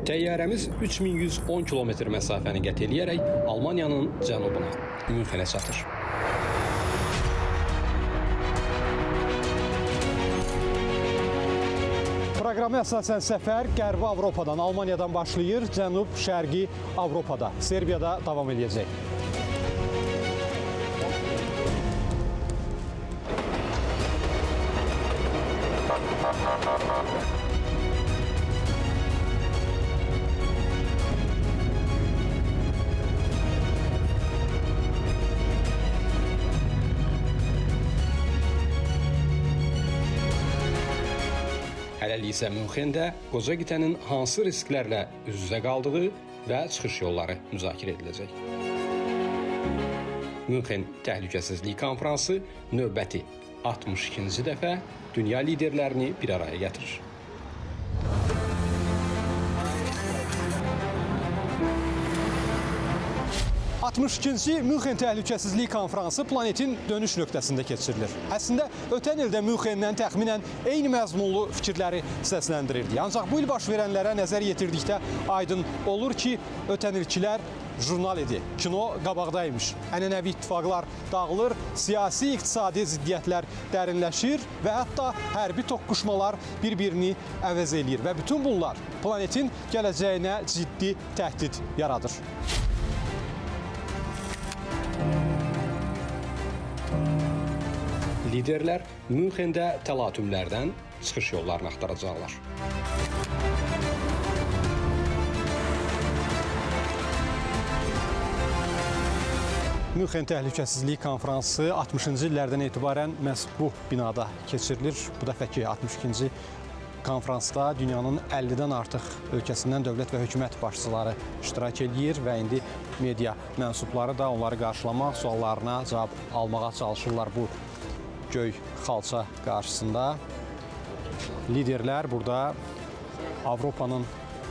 Təyyarəmiz 3110 kilometr məsafəni qət edərək Almaniyanın cənubuna, Münxenə çatır. Proqrama əsasən səfər Qərbi Avropadan, Almaniyadan başlayır, Cənub-Şərqi Avropada, Serbiyada davam edəcək. Hələlik isə Münxendə qoca qitənin hansı risklərlə üz-üzə qaldığı və çıxış yolları müzakirə ediləcək. Münxen Təhlükəsizlik Konfransı növbəti 62-ci dəfə dünya liderlərini bir araya gətirir. Münxen Təhlükəsizlik Konfransı planetin dönüş nöqtəsində keçirilir. Əslində, ötən ildə Münxendən təxminən eyni məzmunlu fikirləri səsləndirirdi. Ancaq bu il baş verənlərə nəzər yetirdikdə aydın olur ki, ötən ilkilər jurnal idi, kino qabaqdaymış. Ənənəvi ittifaqlar dağılır, siyasi, iqtisadi ziddiyyətlər dərinləşir və hətta hərbi toqquşmalar bir-birini əvəz eləyir. Və bütün bunlar planetin gələcəyinə ciddi təhdid yaradır. Liderlər Münxendə təlatümlərdən çıxış yollarını axtaracaqlar. Münxen Təhlükəsizlik Konfransı 60-cı illərdən etibarən məhz bu binada keçirilir. Bu dəfəki 62-ci konfransda dünyanın 50-dən artıq ölkəsindən dövlət və hökumət başçıları iştirak edir və indi media mənsubları da onları qarşılamaq, suallarına cavab almağa çalışırlar bu göy xalça qarşısında. Liderlər burada Avropanın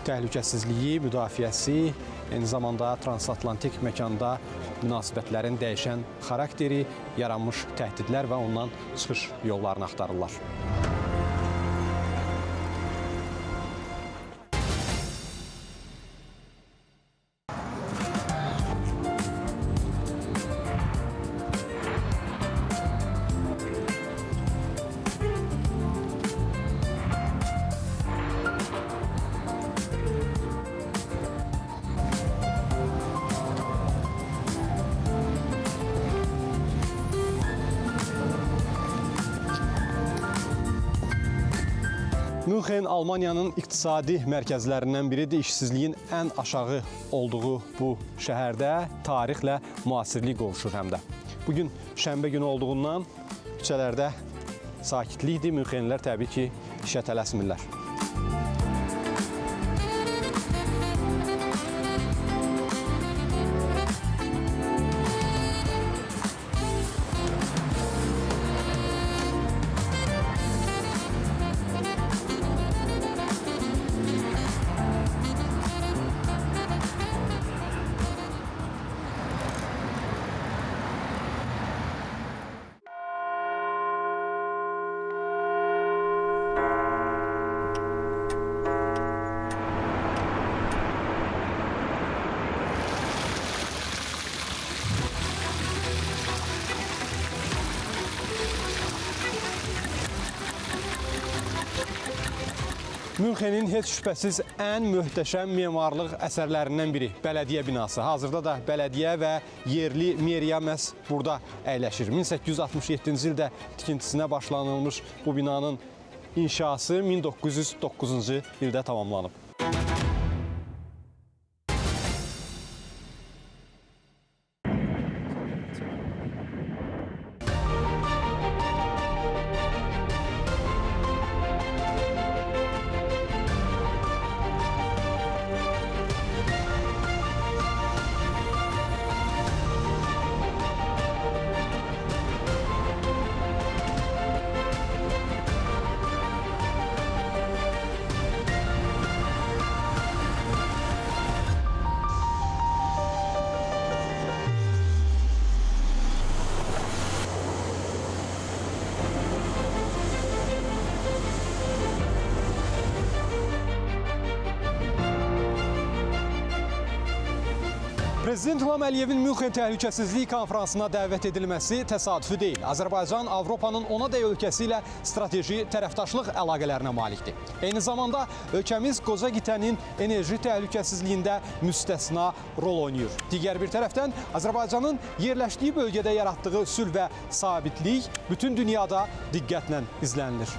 təhlükəsizliyi, müdafiəsi, eyni zamanda transatlantik məkanda münasibətlərin dəyişən xarakteri, yaranmış təhdidlər və ondan çıxış yollarını axtarırlar. Münxen Almaniyanın iqtisadi mərkəzlərindən biridir. İşsizliyin ən aşağı olduğu bu şəhərdə tarixlə müasirlik qovuşur həm də. Bugün şənbə günü olduğundan küçələrdə sakitlikdir. Münxenlilər təbii ki, işə tələsmirlər. Münxenin heç şübhəsiz ən möhtəşəm memarlıq əsərlərindən biri bələdiyyə binası. Hazırda da bələdiyyə və yerli meriya məhz burada əyləşir. 1867-ci ildə tikintisinə başlanılmış bu binanın inşası 1909-cu ildə tamamlanıb. Prezident İlham Əliyevin Münxen Təhlükəsizlik Konfransına dəvət edilməsi təsadüfi deyil. Azərbaycan Avropanın ona dəy ölkəsi ilə strateji tərəfdaşlıq əlaqələrinə malikdir. Eyni zamanda ölkəmiz qoca qitənin enerji təhlükəsizliyində müstəsna rol oynayır. Digər bir tərəfdən Azərbaycanın yerləşdiyi bölgədə yaratdığı sülh və sabitlik bütün dünyada diqqətlə izlənilir.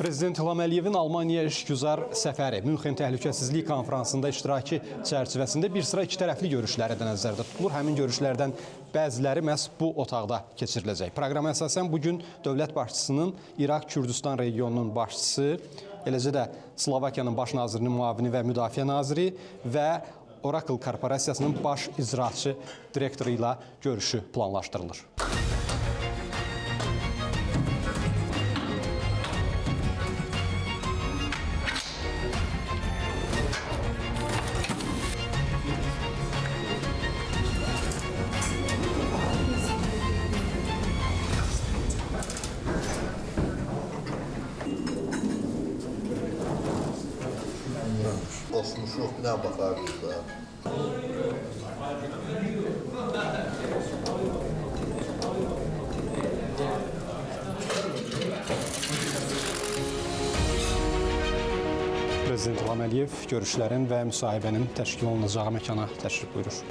Prezident İlham Əliyevin Almaniya işgüzar səfəri Münxen Təhlükəsizlik Konfransında iştirakı çərçivəsində bir sıra ikitərəfli görüşləri də nəzərdə tutulur. Həmin görüşlərdən bəziləri məhz bu otaqda keçiriləcək. Proqrama əsasən bugün dövlət başçısının İraq Kürdistan regionunun başçısı, eləcə də Slovakiyanın baş nazirinin müavini və müdafiə naziri və Oracle korporasiyasının baş icraçı direktoru ilə görüşü planlaşdırılır. Dostmuşuq, nə baxarıq da. Prezident İlham Əliyev görüşlərin və müsahibənin təşkil olunacağı məkana təşrif buyurur.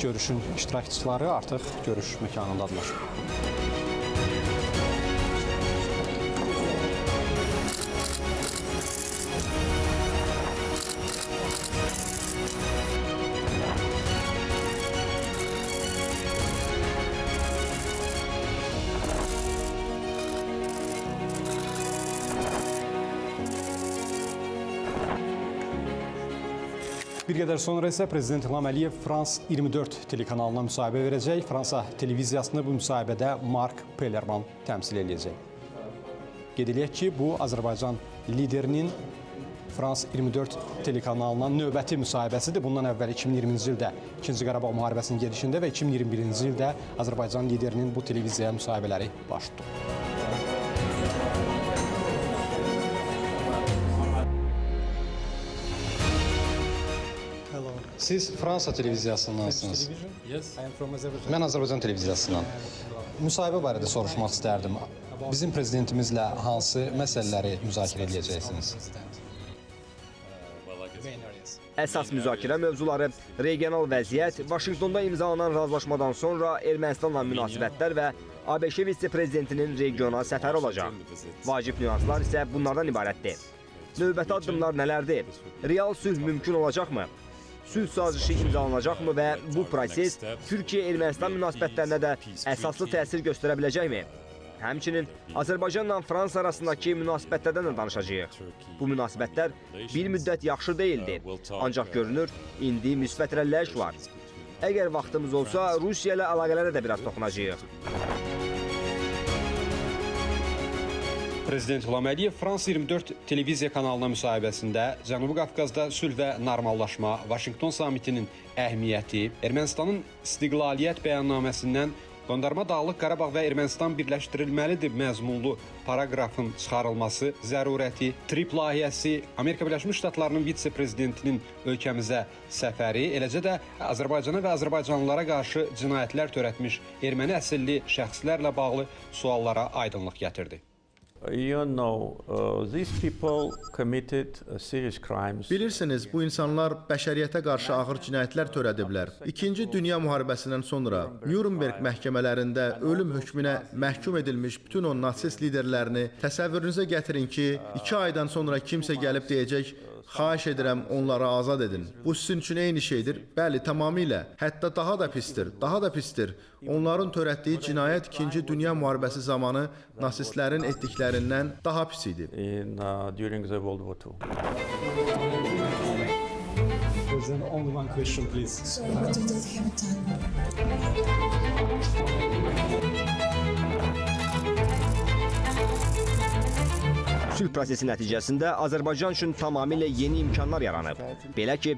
Görüşün iştirakçıları artıq görüş məkanındadılar. Bir qədər sonra isə Prezident İlham Əliyev Frans 24 telekanalına müsahibə verəcək. Fransa televiziyasını bu müsahibədə Mark Pellerman təmsil edəcək. Qeyd eləyək ki, bu Azərbaycan liderinin Frans 24 telekanalına növbəti müsahibəsidir. Bundan əvvəl 2020-ci ildə 2-ci Qarabağ müharibəsinin gedişində və 2021-ci ildə Azərbaycan liderinin bu televiziyaya müsahibələri baş tutdu. Siz Fransa televiziyasındansınız. Mən Azərbaycan televiziyasından. Müsahibə barədə soruşmaq istərdim. Bizim prezidentimizlə hansı məsələləri müzakirə edəcəksiniz? Əsas müzakirə mövzuları regional vəziyyət, Vaşinqtonda imzalanan razılaşmadan sonra Ermənistanla münasibətlər və ABŞ vitse-prezidentinin regional səfəri olacaq. Vacib nüanslar isə bunlardan ibarətdir. Növbəti addımlar nələrdir? Real sülh mümkün olacaqmı? Sülh sazişi imzalanacaqmı və bu proses Türkiyə-Ermənistan münasibətlərinə də əsaslı təsir göstərə biləcəkmi? Həmçinin Azərbaycanla Fransa arasındakı münasibətlərdən də danışacağıq. Bu münasibətlər bir müddət yaxşı deyildi, ancaq görünür, indi müsbət irəliləyiş var. Əgər vaxtımız olsa, Rusiya ilə əlaqələrə də biraz toxunacağıq. Prezident İlham Əliyev Frans 24 televiziya kanalına müsahibəsində Cənubi Qafqazda sülh və normallaşma, Vaşinqton samitinin əhəmiyyəti, Ermənistanın istiqlaliyyət bəyannaməsindən Qondarma Dağlıq Qarabağ və Ermənistan birləşdirilməlidir məzmunlu paraqrafın çıxarılması zərurəti, TRIP layihəsi, Amerika Birləşmiş Ştatlarının vitse-prezidentinin ölkəmizə səfəri, eləcə də Azərbaycana və azərbaycanlılara qarşı cinayətlər törətmiş erməni əsilli şəxslərlə bağlı suallara aydınlıq gətirdi. Bilirsiniz, bu insanlar bəşəriyyətə qarşı ağır cinayətlər törədiblər. İkinci Dünya müharibəsindən sonra Nürnberg məhkəmələrində ölüm hökmünə məhkum edilmiş bütün o nasist liderlərini təsəvvürünüzə gətirin ki, 2 aydan sonra kimsə gəlib deyəcək, xahiş edirəm, onları azad edin. Bu sizin üçün eyni şeydir. Bəli, tamamilə. Hətta daha da pistir, daha da pistir. Onların törətdiyi cinayət 2-ci Dünya müharibəsi zamanı nasistlərin etdiklərindən daha pis idi. During the World War II. President, only one question, please. Sorry, we don't have time. Sülh prosesi nəticəsində Azərbaycan üçün tamamilə yeni imkanlar yaranıb. Belə ki,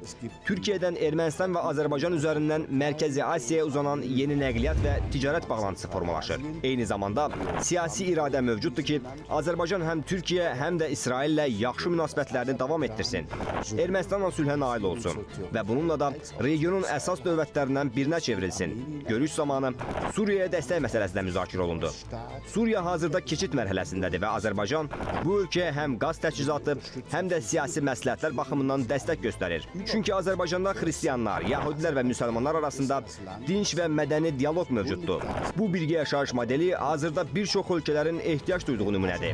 Türkiyədən Ermənistan və Azərbaycan üzərindən Mərkəzi Asiyaya uzanan yeni nəqliyyat və ticarət bağlantısı formalaşır. Eyni zamanda siyasi iradə mövcuddur ki, Azərbaycan həm Türkiyə, həm də İsraillə yaxşı münasibətlərini davam etdirsin. Ermənistanla sülhə nail olsun və bununla da regionun əsas dövlətlərindən birinə çevrilsin. Görüş zamanı Suriyaya dəstək məsələsi də müzakirə olundu. Suriya hazırda keçid mərhələsindədir və Azərbaycan bu ölkəyə həm qaz təchizatı, həm də siyasi məsləhətlər baxımından dəstək göstərir. Çünki Azərbaycanda xristianlar, yəhudilər və müsəlmanlar arasında dinc və mədəni dialoq mövcuddur. Bu birgə yaşayış modeli hazırda bir çox ölkələrin ehtiyac duyduğu nümunədir.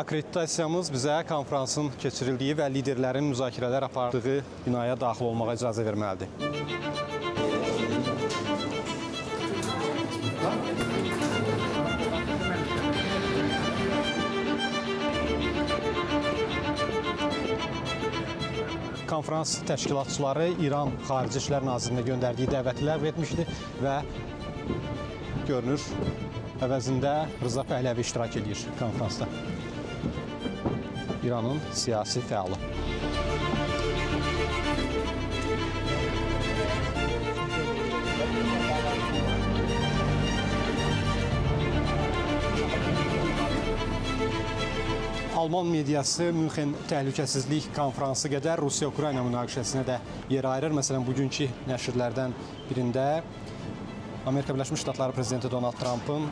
Akreditasiyamız bizə konfransın keçirildiyi və liderlərin müzakirələr apardığı binaya daxil olmağa icazə verməlidir. Konfrans təşkilatçıları İran Xarici İşlər Nazirinə göndərdiyi dəvəti ləğv etmişdi və görünür, əvəzində Rıza Pəhləvi iştirak edir konfransda. İranın siyasi fəalı. Alman mediası Münxen təhlükəsizlik konfransı qədər Rusiya-Ukrayna münaqişəsinə də yer ayırır. Məsələn, bugünkü nəşrlərdən birində Amerika Birləşmiş Ştatları prezidenti Donald Trump'ın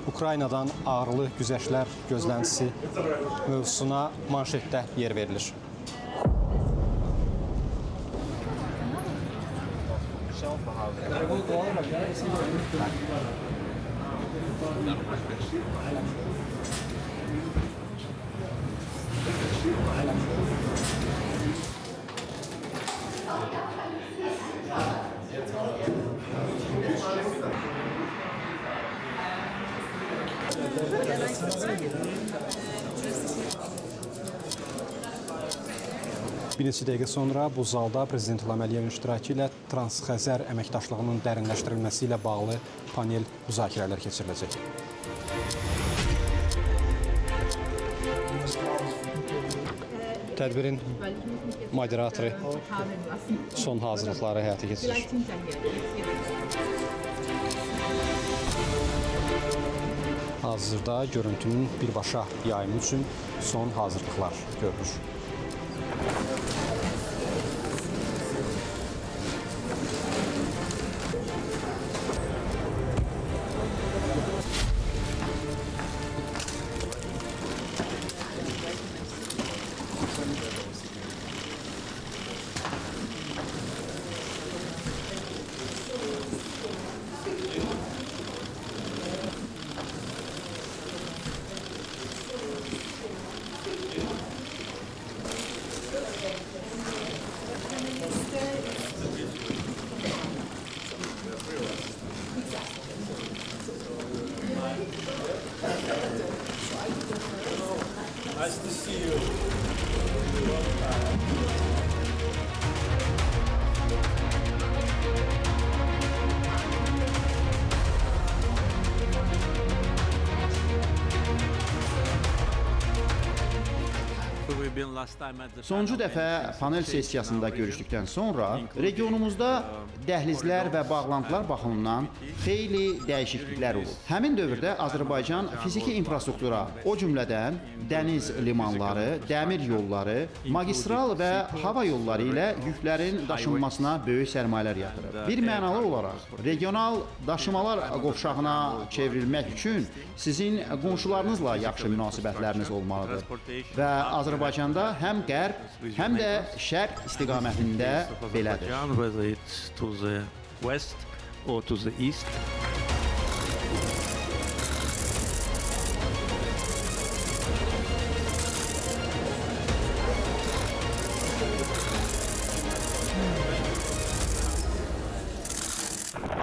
Ukraynadan ağırlı güzəştlər gözləntisi mövzusuna manşetdə yer verilir. Bir neçə dəqiqə sonra bu zalda Prezident İlham Əliyevin iştirakı ilə Transxəzər əməkdaşlığının dərinləşdirilməsi ilə bağlı panel müzakirələr keçiriləcək. Tədbirin moderatoru son hazırlıqları həyata keçirir. Hazırda görüntünün birbaşa yayımı üçün son hazırlıqlar görülür. Nice to see you. Sonuncu dəfə panel sessiyasında görüşdükdən sonra regionumuzda dəhlizlər və bağlantılar baxımından xeyli dəyişikliklər olub. Həmin dövrdə Azərbaycan fiziki infrastruktura, o cümlədən dəniz limanları, dəmir yolları, magistral və hava yolları ilə yüklərin daşınmasına böyük sərmayələr yatırıb. Bir mənalı olaraq regional daşımalar qovşağına çevrilmək üçün sizin qonşularınızla yaxşı münasibətləriniz olmalıdır və Azərbaycanda həm qərb, həm də şərq istiqamətində belədir.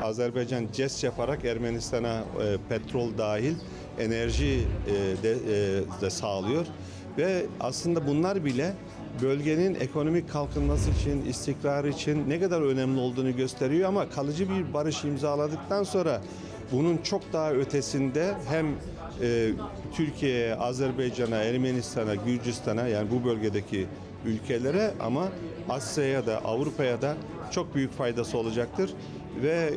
Azerbaycan jest yaparak Ermenistan'a petrol dahil enerji de sağlıyor ve aslında bunlar bile bölgenin ekonomik kalkınması için, istikrarı için ne kadar önemli olduğunu gösteriyor ama kalıcı bir barış imzaladıktan sonra bunun çok daha ötesinde hem Türkiye'ye, Azerbaycan'a, Ermenistan'a, Gürcistan'a yani bu bölgedeki ülkelere ama Asya'ya da Avrupa'ya da çok büyük faydası olacaktır. Ve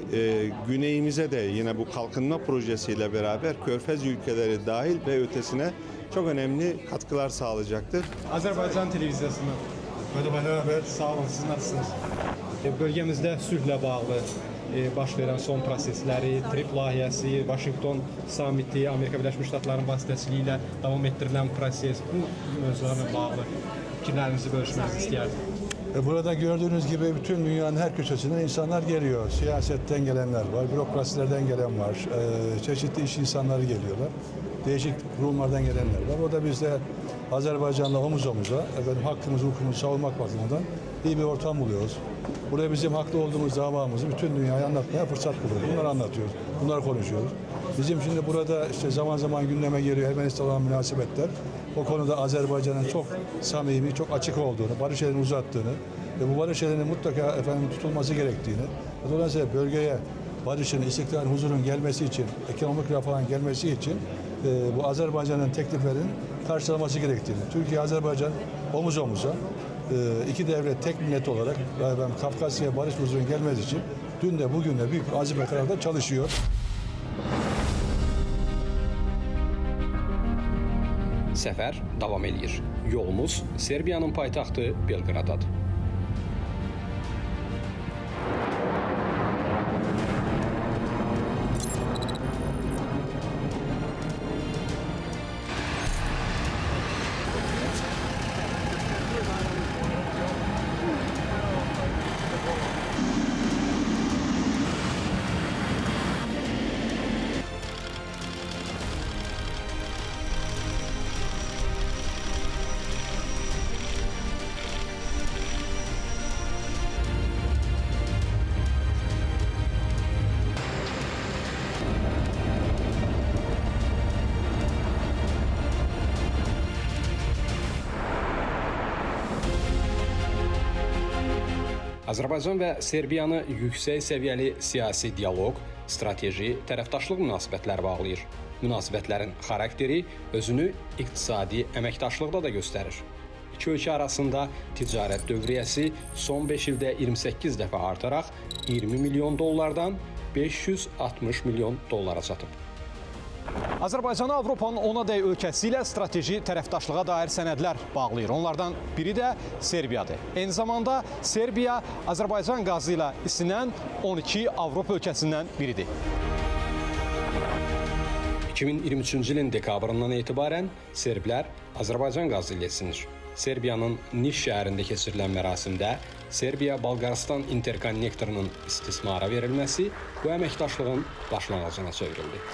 güneyimize de yine bu kalkınma projesiyle beraber Körfez ülkeleri dahil ve ötesine çok önemli katkılar sağlayacaktır. Azərbaycan televiziyasından. Merhaba, sağ olun, siz nasılsınız? Bölgemizdə sülhlə bağlı baş verən son prosesləri, TRIP layihəsi, Vaşinqton samiti, Amerika Birləşmiş Ştatlarının vasitəsilə ilə davam etdirilən proses, bu mövzularla bağlı fikirlərinizi bölüşmenizi istəyərdim. Burada gördüğünüz gibi bütün dünyanın her köşesinden insanlar geliyor. Siyasetten gelenler var, bürokrasilerden gelen var, çeşitli iş insanları geliyorlar. Değişik kurumlardan gelenler var. O da biz de Azerbaycan'la omuz omuza, hakkımızı, hukukumuzu savunmak bakımından iyi bir ortam buluyoruz. Buraya bizim haklı olduğumuz davamızı bütün dünyaya anlatmaya fırsat buluyoruz. Bunları anlatıyoruz, bunları konuşuyoruz. Bizim şimdi burada işte zaman zaman gündeme geliyor Ermenistan'la münasebetler. O konuda Azerbaycan'ın çok samimi, çok açık olduğunu, barış elini uzattığını ve bu barış elinin mutlaka tutulması gerektiğini, dolayısıyla bölgeye barışın, istikrarın, huzurun gelmesi için, ekonomik refahın gelmesi için bu Azerbaycan'ın tekliflerin karşılanması gerektiğini, Türkiye, Azerbaycan omuz omuza iki devlet, tek millet olarak Kafkasya'ya barış huzurun gelmesi için dün de bugün de büyük bir azim ve kararla çalışıyor. Səfər davam edir. Yolumuz Serbiyanın paytaxtı Belqradadır. Azərbaycan və Serbiyanı yüksək səviyyəli siyasi dialoq, strateji, tərəfdaşlıq münasibətləri bağlayır. Münasibətlərin xarakteri özünü iqtisadi əməkdaşlıqda da göstərir. İki ölkə arasında ticarət dövriyyəsi son 5 ildə 28 dəfə artaraq 20 milyon dollardan 560 milyon dollara çatıb. Azərbaycanı Avropanın onadək ölkəsi ilə strateji tərəfdaşlığa dair sənədlər bağlayır. Onlardan biri də Serbiyadır. Eyni zamanda Serbiya Azərbaycan qazı ilə isinən 12 Avropa ölkəsindən biridir. 2023-cü ilin dekabrından etibarən serblər Azərbaycan qazı ilə isinir. Serbiyanın Niş şəhərində keçirilən mərasimdə Serbiya-Balqaristan interkonnektorunun istismara verilməsi bu əməkdaşlığın başlanğıcına çevrildi.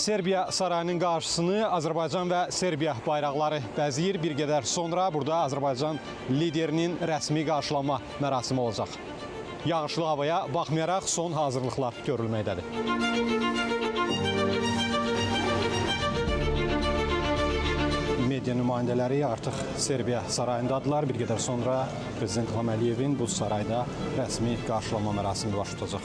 Serbiya sarayının qarşısını Azərbaycan və Serbiya bayraqları bəzəyir. Bir qədər sonra burada Azərbaycan liderinin rəsmi qarşılanma mərasimi olacaq. Yağışlı havaya baxmayaraq son hazırlıqlar görülməkdədir. Media nümayəndələri artıq Serbiya sarayındadılar. Bir qədər sonra Prezident İlham Əliyevin bu sarayda rəsmi qarşılanma mərasimi baş tutacaq.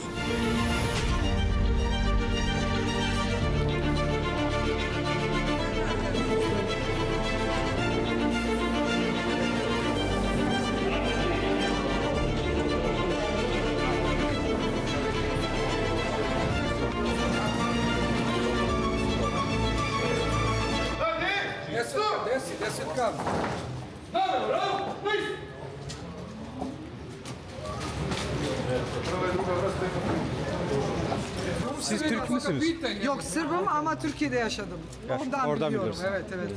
Siz Türk müsünüz? Yok, Sırbım ama Türkiye'de yaşadım. Oradan biliyorum. biliyorsun. Evet, evet.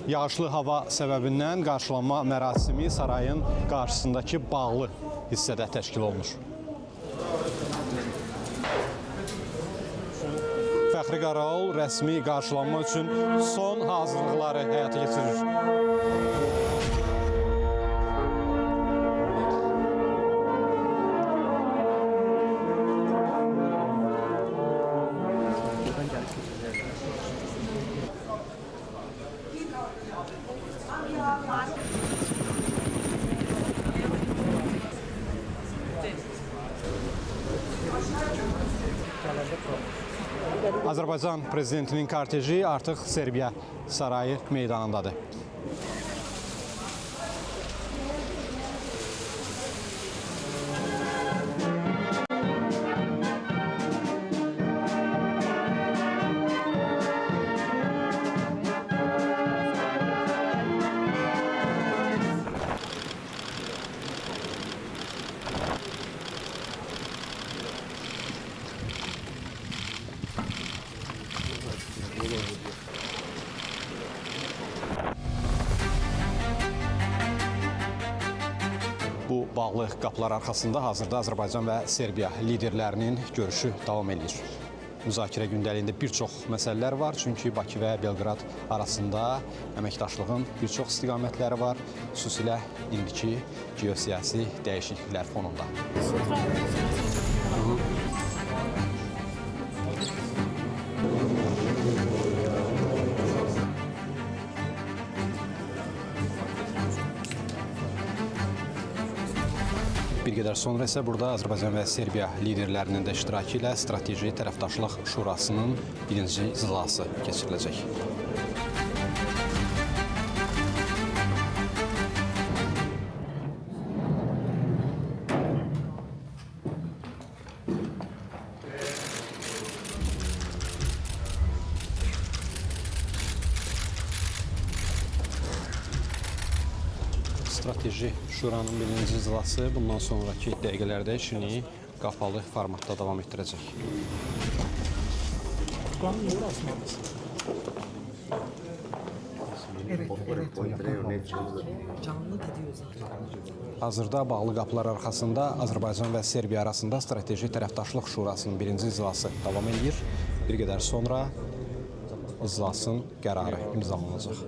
Yağışlı hava səbəbindən qarşılanma mərasimi sarayın qarşısındakı bağlı hissədə təşkil olunur. Fəxri Qaraol rəsmi qarşılanma üçün son hazırlıqları həyata keçirir. Azərbaycan prezidentinin korteji artıq Serbiya sarayı meydanındadır. Bu bağlı qapılar arxasında hazırda Azərbaycan və Serbiya liderlərinin görüşü davam edir. Müzakirə gündəliyində bir çox məsələlər var, çünki Bakı və Belqrad arasında əməkdaşlığın bir çox istiqamətləri var, xüsusilə indiki geosiyasi dəyişikliklər fonunda. Bir qədər sonra isə burada Azərbaycan və Serbiya liderlərinin də iştirakı ilə Strateji Tərəfdaşlıq Şurasının birinci iclası keçiriləcək. Strateji Şuranın birinci iclası bundan sonraki dəqiqələrdə işini qapalı formatda davam etdirəcək. Hazırda bağlı qapılar arxasında Azərbaycan və Serbiya arasında Strateji Tərəfdaşlıq Şurasının birinci iclası davam edir. Bir qədər sonra iclasın qərarı imzalanacaq.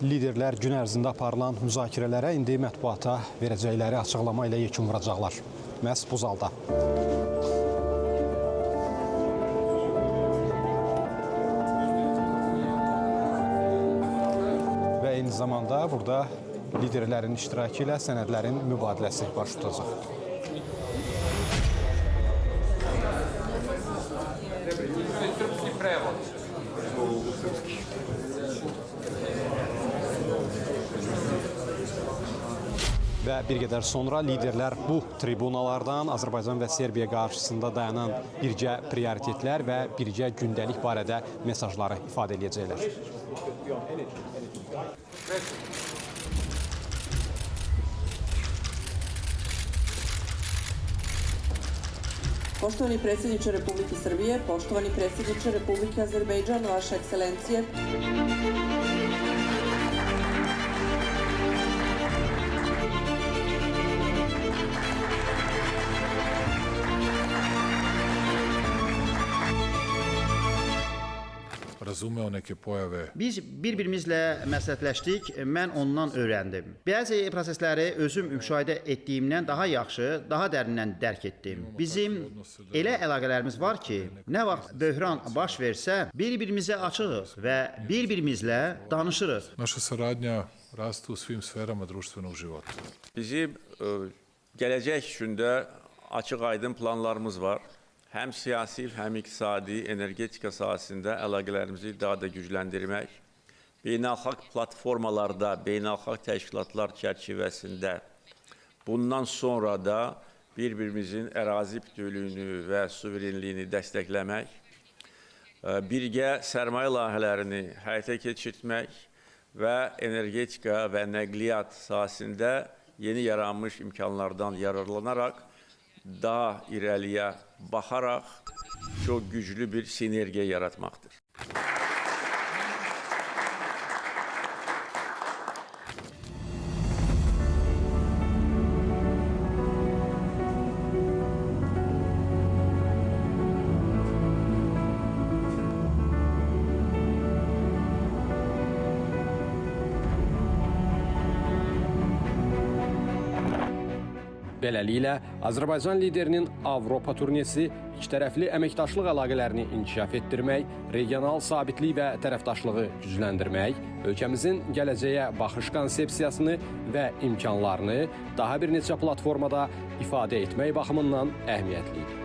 Liderlər gün ərzində aparılan müzakirələrə indi mətbuata verəcəkləri açıqlama ilə yekun vuracaqlar. Məhz bu zalda. Və eyni zamanda burada liderlərin iştirakı ilə sənədlərin mübadiləsi baş tutacaq. və bir qədər sonra liderlər bu tribunalardan Azərbaycan və Serbiya qarşısında dayanan birgə prioritetlər və birgə gündəlik barədə mesajları ifadə edəcəklər. Poštovani predsjedniče Republike Srbije, poštovani predsjedniče Republike Azerbejdžan, vaše ekscelencije. Biz bir-birimizlə məsləhətləşdik, mən ondan öyrəndim. Bəzi prosesləri özüm müşahidə etdiyimdən daha yaxşı, daha dərindən dərk etdim. Bizim elə əlaqələrimiz var ki, nə vaxt böhran baş versə, bir-birimizə açığıq və bir-birimizlə danışırıq. Naša saradnja raste u svim sferama društvenog života. Bizim gələcək üçün də açıq-aydın planlarımız var. Həm siyasi, həm iqtisadi, energetika sahəsində əlaqələrimizi daha da gücləndirmək, beynəlxalq platformalarda, beynəlxalq təşkilatlar çərçivəsində bundan sonra da bir-birimizin ərazi bütövlüyünü və suverenliyini dəstəkləmək, birgə sərmayə layihələrini həyata keçirtmək və energetika və nəqliyyat sahəsində yeni yaranmış imkanlardan yararlanaraq daha irəliyə baxaraq çox güclü bir sinergiya yaratmaqdır. Beləliklə, Azərbaycan liderinin Avropa turnesi ikitərəfli əməkdaşlıq əlaqələrini inkişaf etdirmək, regional sabitlik və tərəfdaşlığı gücləndirmək, ölkəmizin gələcəyə baxış konsepsiyasını və imkanlarını daha bir neçə platformada ifadə etmək baxımından əhəmiyyətlidir.